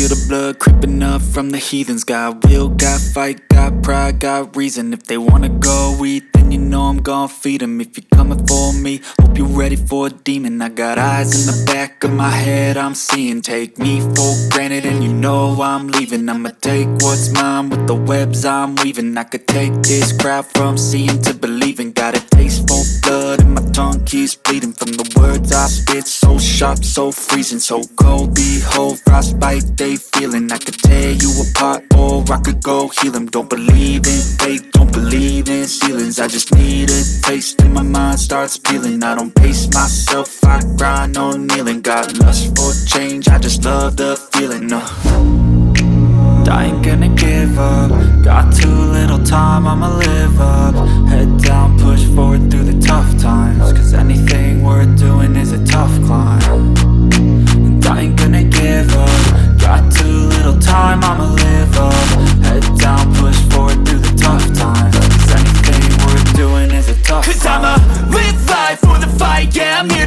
feel the blood creeping up from the heathens. Got will, got fight, got pride, got reason. If they wanna go eat, then you know I'm gon' feed them. If you're coming for me, hope you're ready for a demon. I got eyes in the back of my head, I'm seeing. Take me for granted and you know I'm leaving. I'ma take what's mine with the webs I'm weaving. I could take this crowd from seeing to believing. Got a taste for blood and my tongue keeps bleeding from the words I spit. So sharp, so freezing, so cold. Behold, frostbite they feeling. I could tear you apart or I could go heal them. Don't believe in fate, don't believe in ceilings. I just need a taste and my mind starts peeling. I don't pace myself, I grind on kneeling. Got lust for change, I just love the feeling. I ain't gonna give up. Got too little time, I'ma live up. Head down, push forward through the tough times. Cause anything worth doing is a tough climb. And I ain't gonna give up. Got too little time, I'ma live up. Head down, push forward through the tough times. Cause anything worth doing is a tough climb. Cause I'ma live life for the fight, yeah, I'm here